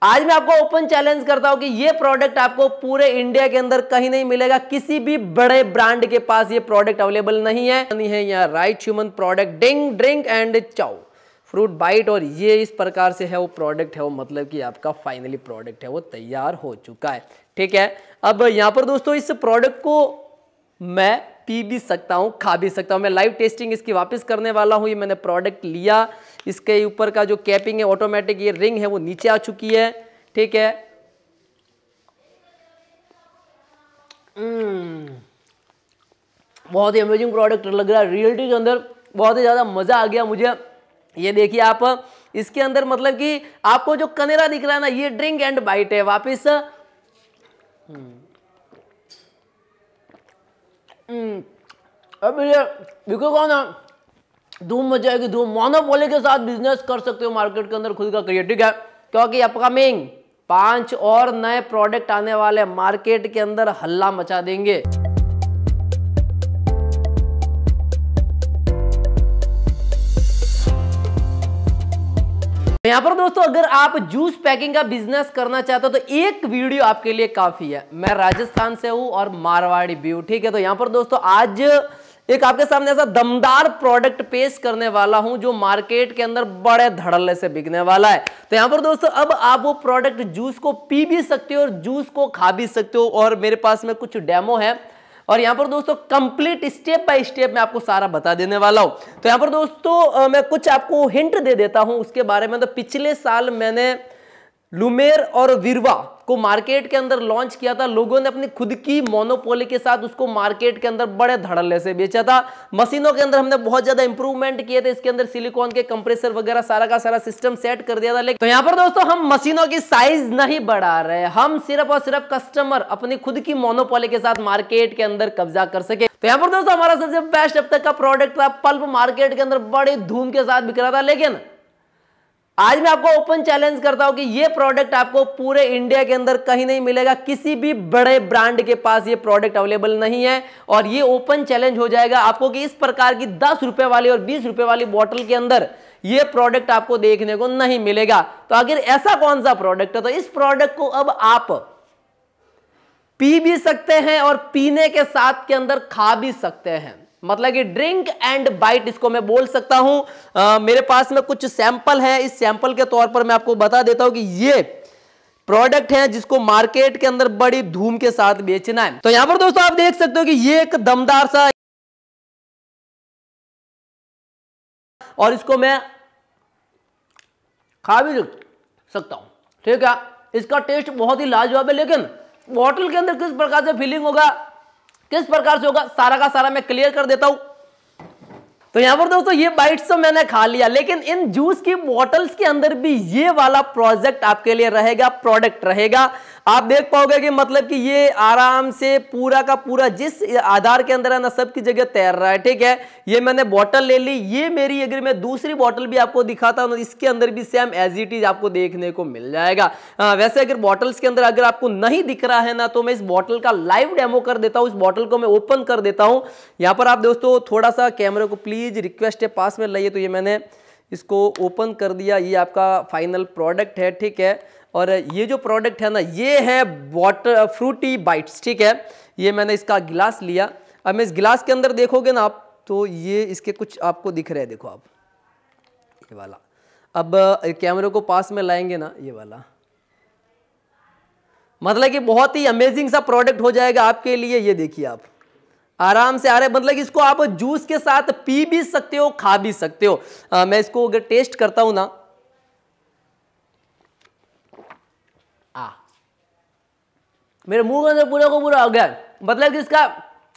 आज मैं आपको ओपन चैलेंज करता हूं कि ये प्रोडक्ट आपको पूरे इंडिया के अंदर कहीं नहीं मिलेगा, किसी भी बड़े ब्रांड के पास ये प्रोडक्ट अवेलेबल नहीं है यहाँ right human product ding drink and chow fruit bite, और ये इस प्रकार से है वो प्रोडक्ट है वो, मतलब कि आपका फाइनली प्रोडक्ट है वो तैयार हो चुका है। ठीक है, अब यहाँ पर दोस्तों इस प्रोडक्ट को मैं पी भी सकता हूँ, खा भी सकता हूँ। मैं लाइव टेस्टिंग इसकी वापस करने वाला हूँ। ये मैंने प्रोडक्ट लिया, इसके ऊपर का जो कैपिंग है ऑटोमेटिक ये रिंग है वो नीचे आ चुकी है। ठीक है, बहुत ही अमेजिंग प्रोडक्ट लग रहा है रियलिटी के अंदर, बहुत ही ज़्यादा मज़ा आ गया मुझे। ये देखिए आप इसके अंदर, मतलब कि आपको जो कनेरा दिख रहा है ना, ये ड्रिंक एंड बाइट है वापिस। अब ये बिकेगा ना, धूम मच जाएगी धूम। मोनोपोली के साथ बिजनेस कर सकते हो मार्केट के अंदर, खुद का करिए। ठीक है, क्योंकि अपकमिंग 5 और नए प्रोडक्ट आने वाले मार्केट के अंदर हल्ला मचा देंगे। यहाँ पर दोस्तों अगर आप जूस पैकिंग का बिजनेस करना चाहते हो तो एक वीडियो आपके लिए काफी है। मैं राजस्थान से हूं और मारवाड़ी भी हूं। ठीक है, तो यहाँ पर दोस्तों आज एक आपके सामने ऐसा दमदार प्रोडक्ट पेश करने वाला हूं जो मार्केट के अंदर बड़े धड़ल्ले से बिकने वाला है। तो यहाँ पर दोस्तों अब आप वो प्रोडक्ट जूस को पी भी सकते हो और जूस को खा भी सकते हो, और मेरे पास में कुछ डेमो है और यहाँ पर दोस्तों कंप्लीट स्टेप बाय स्टेप मैं आपको सारा बता देने वाला हूं। तो यहाँ पर दोस्तों मैं कुछ आपको हिंट दे देता हूं उसके बारे में। तो पिछले साल मैंने लुमेर और विरवा को मार्केट के अंदर लॉन्च किया था। लोगों ने अपनी खुद की मोनोपोली के साथ उसको मार्केट के अंदर बड़े धड़ल्ले से बेचा था। मशीनों के अंदर हमने बहुत ज्यादा इंप्रूवमेंट किए थे, इसके अंदर सिलिकॉन के कंप्रेसर वगैरह सारा का सारा सिस्टम सेट कर दिया था। लेकिन तो यहाँ पर दोस्तों हम मशीनों की साइज नहीं बढ़ा रहे, हम सिर्फ और सिर्फ कस्टमर अपनी खुद की मोनोपोली के साथ मार्केट के अंदर कब्जा कर सके। तो यहाँ पर दोस्तों हमारा सबसे बेस्ट अब तक का प्रोडक्ट था पल्प, मार्केट के अंदर बड़ी धूम के साथ बिक रहा था। लेकिन आज मैं आपको ओपन चैलेंज करता हूं कि ये प्रोडक्ट आपको पूरे इंडिया के अंदर कहीं नहीं मिलेगा, किसी भी बड़े ब्रांड के पास ये प्रोडक्ट अवेलेबल नहीं है। और ये ओपन चैलेंज हो जाएगा आपको कि इस प्रकार की 10 रुपए वाली और 20 रुपए वाली बोतल के अंदर ये प्रोडक्ट आपको देखने को नहीं मिलेगा। तो अगर ऐसा कौन सा प्रोडक्ट है, तो इस प्रोडक्ट को अब आप पी भी सकते हैं और पीने के साथ के अंदर खा भी सकते हैं, मतलब कि ड्रिंक एंड बाइट इसको मैं बोल सकता हूं। मेरे पास में कुछ सैंपल है, इस सैंपल के तौर पर मैं आपको बता देता हूं कि ये प्रोडक्ट है जिसको मार्केट के अंदर बड़ी धूम के साथ बेचना है। तो यहां पर दोस्तों आप देख सकते हो कि ये एक दमदार सा, और इसको मैं खा भी सकता हूं। ठीक है, इसका टेस्ट बहुत ही लाजवाब है, लेकिन बॉटल के अंदर किस प्रकार से फीलिंग होगा, किस प्रकार से होगा, सारा का सारा मैं क्लियर कर देता हूं। तो यहां पर दोस्तों ये बाइट्स तो मैंने खा लिया, लेकिन इन जूस की बॉटल्स के अंदर भी ये वाला प्रोजेक्ट आपके लिए रहेगा, प्रोडक्ट रहेगा। आप देख पाओगे कि मतलब कि ये आराम से पूरा का पूरा जिस आधार के अंदर है ना, सबकी जगह तैर रहा है। ठीक है, ये मैंने बॉटल ले ली। ये मेरी, अगर मैं दूसरी बॉटल भी आपको दिखाता हूं, इसके अंदर भी सेम एज इट इज आपको देखने को मिल जाएगा। वैसे अगर बॉटल्स के अंदर अगर आपको नहीं दिख रहा है ना, तो मैं इस बॉटल का लाइव डेमो कर देता हूं। इस बॉटल को मैं ओपन कर देता हूं। यहां पर आप दोस्तों थोड़ा सा कैमरे को प्लीज रिक्वेस्ट है पास में लाइए। तो ये मैंने इसको ओपन कर दिया, ये आपका फाइनल प्रोडक्ट है। ठीक है, और ये जो प्रोडक्ट है ना, ये है वाटर फ्रूटी बाइट्स। ठीक है, ये मैंने इसका गिलास लिया। अब मैं इस गिलास के अंदर देखोगे ना आप, तो ये इसके कुछ आपको दिख रहे हैं, देखो आप ये वाला। अब कैमरे को पास में लाएंगे ना, ये वाला, मतलब कि बहुत ही अमेजिंग सा प्रोडक्ट हो जाएगा आपके लिए। ये देखिए आप आराम से आ रहे, मतलब कि इसको आप जूस के साथ पी भी सकते हो, खा भी सकते हो। मैं इसको अगर टेस्ट करता हूं ना, मेरे मुंह के अंदर पूरा को पूरा हो गया, मतलब कि इसका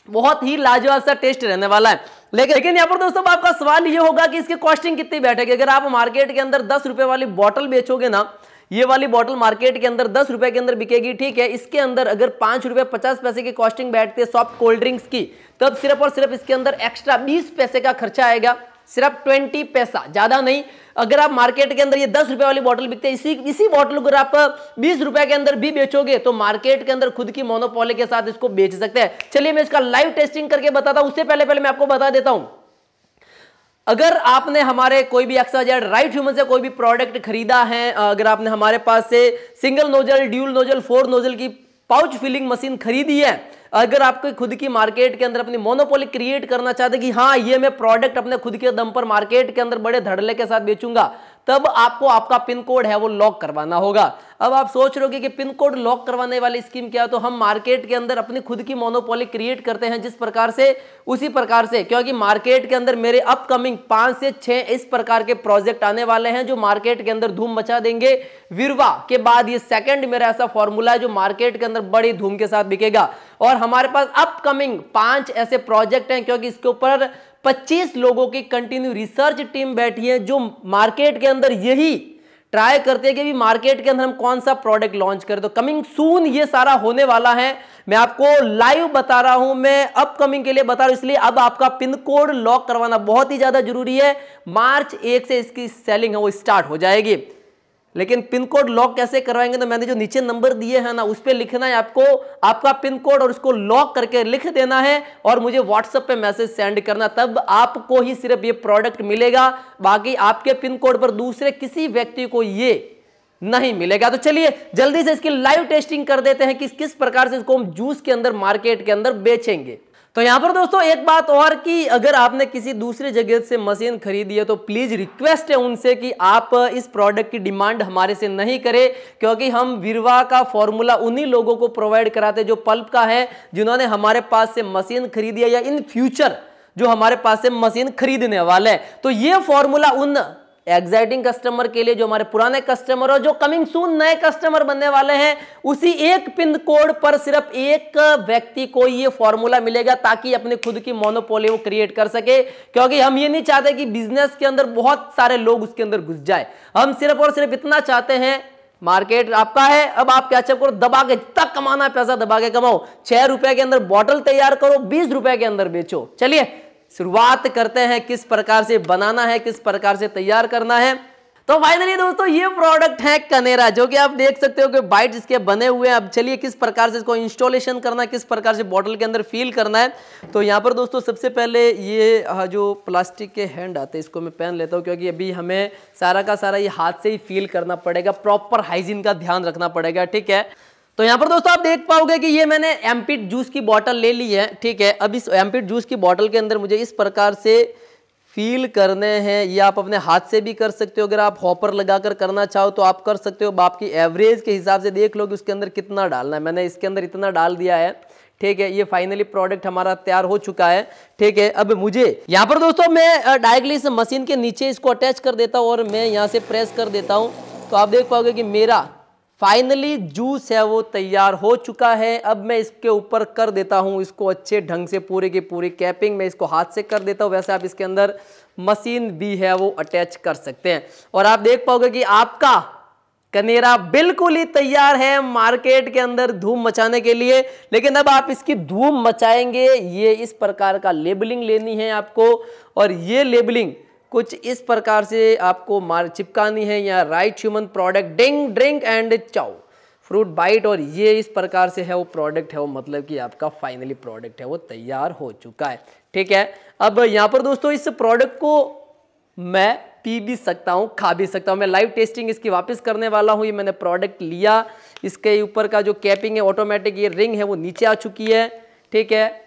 बहुत ही लाजवाब सा टेस्ट रहने वाला है। लेकिन यहाँ पर दोस्तों आपका सवाल ये होगा कि इसकी कॉस्टिंग कितनी बैठेगी। अगर आप मार्केट के अंदर 10 रुपए वाली बोतल बेचोगे ना, ये वाली बोतल मार्केट के अंदर 10 रुपए के अंदर बिकेगी। ठीक है, इसके अंदर अगर 5 रुपए 50 पैसे की कॉस्टिंग बैठती है सॉफ्ट कोल्ड ड्रिंक्स की, तब सिर्फ और सिर्फ इसके अंदर एक्स्ट्रा 20 पैसे का खर्चा आएगा, सिर्फ 20 पैसा, ज्यादा नहीं। अगर आप मार्केट के अंदर ये 10 रुपए वाली बोतल बिकते हैं, इसी बोतल को अगर आप 20 रुपए के अंदर भी बेचोगे तो मार्केट के अंदर खुद की मोनोपोली के साथ इसको बेच सकते हैं। चलिए मैं इसका लाइव टेस्टिंग करके बताता हूं। उससे पहले मैं आपको बता देता हूं अगर आपने हमारे कोई भी XYZ राइट ह्यूमन से कोई भी प्रोडक्ट खरीदा है, अगर आपने हमारे पास से single nozzle, dual nozzle, 4 nozzle की पाउच फिलिंग मशीन खरीदी है, अगर आपको खुद की मार्केट के अंदर अपनी मोनोपोली क्रिएट करना चाहते कि हाँ ये मैं प्रोडक्ट अपने खुद के दम पर मार्केट के अंदर बड़े धड़ल्ले के साथ बेचूंगा, तब आपको आपका पिन कोड है वो लॉक करवाना होगा। अब आप सोच रहे हो कि पिन कोड लॉक करवाने वाली स्कीम क्या है, तो हम मार्केट के अंदर अपनी खुद की मोनोपोली क्रिएट करते हैं जिस प्रकार से, उसी प्रकार से, क्योंकि मार्केट के अंदर मेरे अपकमिंग 5 से 6 इस प्रकार के प्रोजेक्ट आने वाले हैं जो मार्केट के अंदर धूम मचा देंगे। विरवा के बाद ये सेकंड मेरा ऐसा फॉर्मूला है जो मार्केट के अंदर बड़ी धूम के साथ बिकेगा। और हमारे पास अपकमिंग 5 ऐसे प्रोजेक्ट हैं, क्योंकि इसके ऊपर 25 लोगों की कंटिन्यू रिसर्च टीम बैठी है जो मार्केट के अंदर यही ट्राई करते हैं कि भी मार्केट के अंदर हम कौन सा प्रोडक्ट लॉन्च करें। तो कमिंग सून ये सारा होने वाला है, मैं आपको लाइव बता रहा हूं, मैं अपकमिंग के लिए बता रहा हूं, इसलिए अब आपका पिन कोड लॉक करवाना बहुत ही ज्यादा जरूरी है। मार्च 1 से इसकी सेलिंग है वो स्टार्ट हो जाएगी। लेकिन पिन कोड लॉक कैसे करवाएंगे, तो मैंने जो नीचे नंबर दिए हैं ना उस पर लिखना है आपको आपका पिन कोड और उसको लॉक करके लिख देना है और मुझे व्हाट्सएप पे मैसेज सेंड करना, तब आपको ही सिर्फ ये प्रोडक्ट मिलेगा। बाकी आपके पिन कोड पर दूसरे किसी व्यक्ति को ये नहीं मिलेगा। तो चलिए जल्दी से इसकी लाइव टेस्टिंग कर देते हैं कि किस प्रकार से इसको हम जूस के अंदर मार्केट के अंदर बेचेंगे। तो यहां पर दोस्तों एक बात और कि अगर आपने किसी दूसरी जगह से मशीन खरीदी है तो प्लीज रिक्वेस्ट है उनसे कि आप इस प्रोडक्ट की डिमांड हमारे से नहीं करें, क्योंकि हम विरवा का फॉर्मूला उन्हीं लोगों को प्रोवाइड कराते जो पल्प का है, जिन्होंने हमारे पास से मशीन खरीदी है या इन फ्यूचर जो हमारे पास से मशीन खरीदने वाले हैं। तो ये फॉर्मूला उन एक्साइटिंग कस्टमर के लिए जो हमारे पुराने कस्टमर और जो कमिंग सून नए कस्टमर बनने वाले हैं, उसी एक पिन कोड पर सिर्फ एक व्यक्ति को ये फॉर्मूला मिलेगा ताकि अपनी खुद की मोनोपोली वो क्रिएट कर सके। क्योंकि हम ये नहीं चाहते कि बिजनेस के अंदर बहुत सारे लोग उसके अंदर घुस जाए, हम सिर्फ और सिर्फ इतना चाहते हैं मार्केट आपका है, अब आप क्या करो, दबा के जितना कमाना है पैसा दबा के कमाओ। 6 रुपए के अंदर बॉटल तैयार करो, 20 रुपए के अंदर बेचो। चलिए शुरुआत करते हैं किस प्रकार से बनाना है, किस प्रकार से तैयार करना है। तो फाइनली दोस्तों ये प्रोडक्ट है कनेरा, जो कि आप देख सकते हो कि बाइट्स इसके बने हुए हैं। अब चलिए किस प्रकार से इसको इंस्टॉलेशन करना है, किस प्रकार से बॉटल के अंदर फील करना है। तो यहाँ पर दोस्तों सबसे पहले ये जो प्लास्टिक के हैंड आते हैं इसको मैं पहन लेता हूँ, क्योंकि अभी हमें सारा का सारा ये हाथ से ही फील करना पड़ेगा, प्रॉपर हाइजीन का ध्यान रखना पड़ेगा, ठीक है। तो यहाँ पर दोस्तों आप देख पाओगे कि ये मैंने एमपिट जूस की बोतल ले ली है, ठीक है। अब इस एमपिट जूस की बोतल के अंदर मुझे इस प्रकार से फील करने हैं। ये आप अपने हाथ से भी कर सकते हो, अगर आप हॉपर लगाकर करना चाहो तो आप कर सकते हो। आपकी एवरेज के हिसाब से देख लो कि उसके अंदर कितना डालना है। मैंने इसके अंदर इतना डाल दिया है, ठीक है। ये फाइनली प्रोडक्ट हमारा तैयार हो चुका है, ठीक है। अब मुझे यहाँ पर दोस्तों मैं डायरेक्टली इस मशीन के नीचे इसको अटैच कर देता हूँ और मैं यहाँ से प्रेस कर देता हूँ। तो आप देख पाओगे कि मेरा फाइनली जूस है वो तैयार हो चुका है। अब मैं इसके ऊपर कर देता हूं इसको अच्छे ढंग से, पूरी की पूरी कैपिंग मैं इसको हाथ से कर देता हूं। वैसे आप इसके अंदर मशीन भी है वो अटैच कर सकते हैं और आप देख पाओगे कि आपका कनेरा बिल्कुल ही तैयार है मार्केट के अंदर धूम मचाने के लिए। लेकिन अब आप इसकी धूम मचाएंगे, ये इस प्रकार का लेबलिंग लेनी है आपको और ये लेबलिंग कुछ इस प्रकार से आपको चिपकानी है, या right human product ding drink and chow fruit bite, और ये इस प्रकार से है वो प्रोडक्ट है वो, मतलब कि आपका फाइनली प्रोडक्ट है वो तैयार हो चुका है, ठीक है। अब यहाँ पर दोस्तों इस प्रोडक्ट को मैं पी भी सकता हूँ, खा भी सकता हूँ। मैं लाइव टेस्टिंग इसकी वापस करने वाला हूँ। ये मैंने प्रोडक्ट लिया, इसके ऊपर का जो कैपिंग है ऑटोमेटिक ये रिंग है वो नीचे आ चुकी है, ठीक है।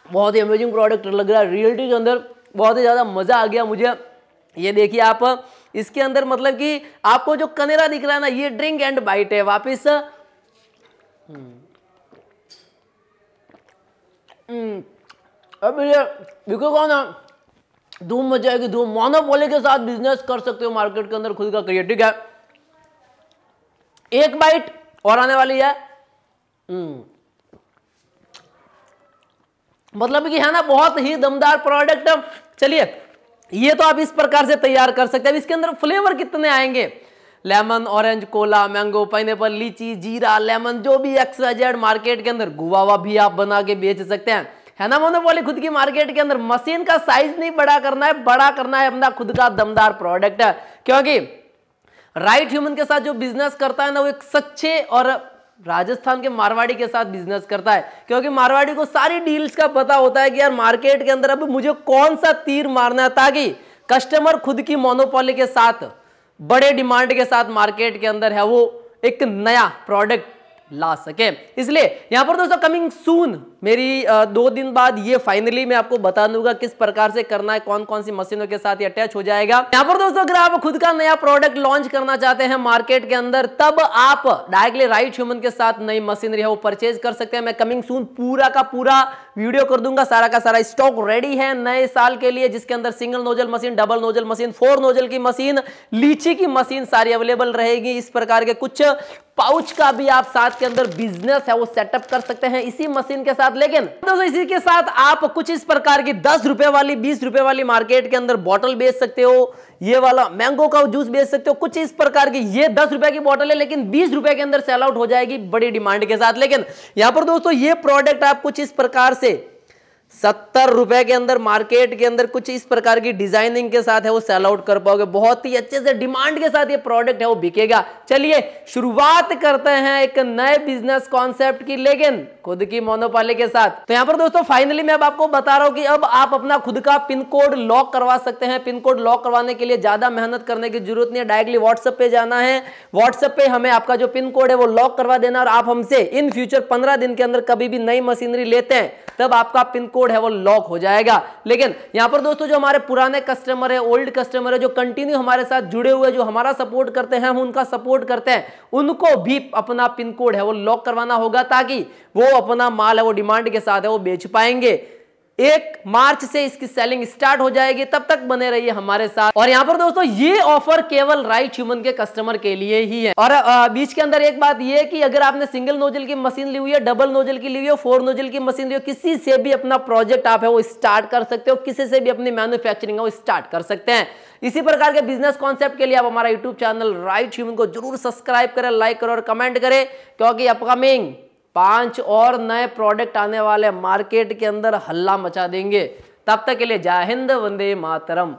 बहुत ही अमेजिंग प्रोडक्ट लग रहा है, रियलिटी के अंदर बहुत ही ज़्यादा मज़ा आ गया मुझे। ये देखिए आप इसके अंदर मतलब कि आपको जो कनेरा दिख रहा है ना, ये ड्रिंक एंड बाइट है वापिस। अब ये बिकेगा ना, धूम मचाएगी धूम। मोनोपोली के साथ बिजनेस कर सकते हो मार्केट के अंदर खुद का क्रिएट, ठीक है। एक बाइट और आने वाली है, मतलब कि है ना बहुत ही दमदार प्रोडक्ट। चलिए ये तो आप इस प्रकार से तैयार कर सकते हैं। इसके अंदर फ्लेवर कितने आएंगे, lemon, orange, Cola, mango, pineapple, लीची, जीरा, लेमन, जो भी XYZ मार्केट के अंदर गुआवा भी आप बना के बेच सकते हैं, है ना। मोनोपोली खुद की मार्केट के अंदर मशीन का साइज नहीं बड़ा करना है, बड़ा करना है अपना खुद का दमदार प्रोडक्ट है। क्योंकि राइट ह्यूमन के साथ जो बिजनेस करता है ना, वो एक सच्चे और राजस्थान के मारवाड़ी के साथ बिजनेस करता है, क्योंकि मारवाड़ी को सारी डील्स का पता होता है कि यार मार्केट के अंदर अब मुझे कौन सा तीर मारना है ताकि कस्टमर खुद की मोनोपोली के साथ, बड़े डिमांड के साथ मार्केट के अंदर है वो एक नया प्रोडक्ट ला सके। इसलिए यहां पर दोस्तों कमिंग सून मेरी 2 दिन बाद ये फाइनली मैं आपको बता दूंगा किस प्रकार से करना है, कौन कौन सी मशीनों के साथ ये अटैच हो जाएगा। यहां पर दोस्तों अगर आप खुद का नया प्रोडक्ट लॉन्च करना चाहते हैं मार्केट के अंदर, तब आप डायरेक्टली राइट ह्यूमन के साथ नई मशीनरी है वो परचेज कर सकते हैं। मैं कमिंग सून पूरा का पूरा वीडियो कर दूंगा, सारा का सारा स्टॉक रेडी है नए साल के लिए, जिसके अंदर single nozzle machine, double nozzle machine, 4 nozzle की मशीन, लीची की मशीन सारी अवेलेबल रहेगी। इस प्रकार के कुछ पाउच का भी आप साथ के अंदर बिजनेस है वो सेटअप कर सकते हैं इसी मशीन के साथ। लेकिन दोस्तों इसी के साथ आप कुछ इस प्रकार की 10 रुपए वाली, 20 रुपए वाली मार्केट के अंदर बॉटल बेच सकते हो, ये वाला मैंगो का जूस बेच सकते हो, कुछ इस प्रकार की। ये 10 रुपए की बॉटल है लेकिन 20 रुपए के अंदर सेल आउट हो जाएगी बड़ी डिमांड के साथ। लेकिन यहां पर दोस्तों ये प्रोडक्ट आप कुछ इस प्रकार से 70 रुपए के अंदर मार्केट के अंदर कुछ इस प्रकार की डिजाइनिंग के साथ है वो सेल आउट कर पाओगे, बहुत ही अच्छे से डिमांड के साथ ये प्रोडक्ट है वो बिकेगा। चलिए शुरुआत करते हैं एक नए बिजनेस कॉन्सेप्ट की, लेकिन खुद की मोनोपोली के साथ। तो यहां पर दोस्तों फाइनली मैं अब आपको बता रहा हूं कि अब आप अपना खुद का पिन कोड लॉक करवा सकते हैं। पिन कोड लॉक करवाने के लिए ज्यादा मेहनत करने की जरूरत नहीं है, डायरेक्टली व्हाट्सएप पे जाना है, व्हाट्सएप पे हमें आपका जो पिन कोड है वो लॉक करवा देना, और आप हमसे इन फ्यूचर 15 दिन के अंदर कभी भी नई मशीनरी लेते हैं तब आपका पिन कोड है वो लॉक हो जाएगा। लेकिन यहां पर दोस्तों जो हमारे पुराने कस्टमर है, ओल्ड कस्टमर है, जो कंटिन्यू हमारे साथ जुड़े हुए, जो हमारा सपोर्ट करते हैं, हम उनका सपोर्ट करते हैं, उनको भी अपना पिन कोड है वो लॉक करवाना होगा ताकि वो अपना माल है वो डिमांड के साथ है वो बेच पाएंगे। 1 मार्च से इसकी सेलिंग स्टार्ट हो जाएगी, तब तक बने रहिए हमारे साथ। और यहां पर दोस्तों ये ऑफर केवल राइट ह्यूमन के कस्टमर के लिए ही है। और बीच के अंदर एक बात ये है कि अगर आपने सिंगल नोजल की मशीन ली हुई है, डबल नोजल की ली हुई है, 4 नोजल की मशीन ली हुई है, किसी से भी अपना प्रोजेक्ट आप है वो स्टार्ट कर सकते हो, किसी से भी अपनी मैन्युफैक्चरिंग है वो स्टार्ट कर सकते हैं। इसी प्रकार के बिजनेस कॉन्सेप्ट के लिए आप हमारा यूट्यूब चैनल राइट ह्यूमन को जरूर सब्सक्राइब करें, लाइक करें और कमेंट करें, क्योंकि अपकमिंग 5 और नए प्रोडक्ट आने वाले मार्केट के अंदर हल्ला मचा देंगे। तब तक के लिए जय हिंद, वंदे मातरम।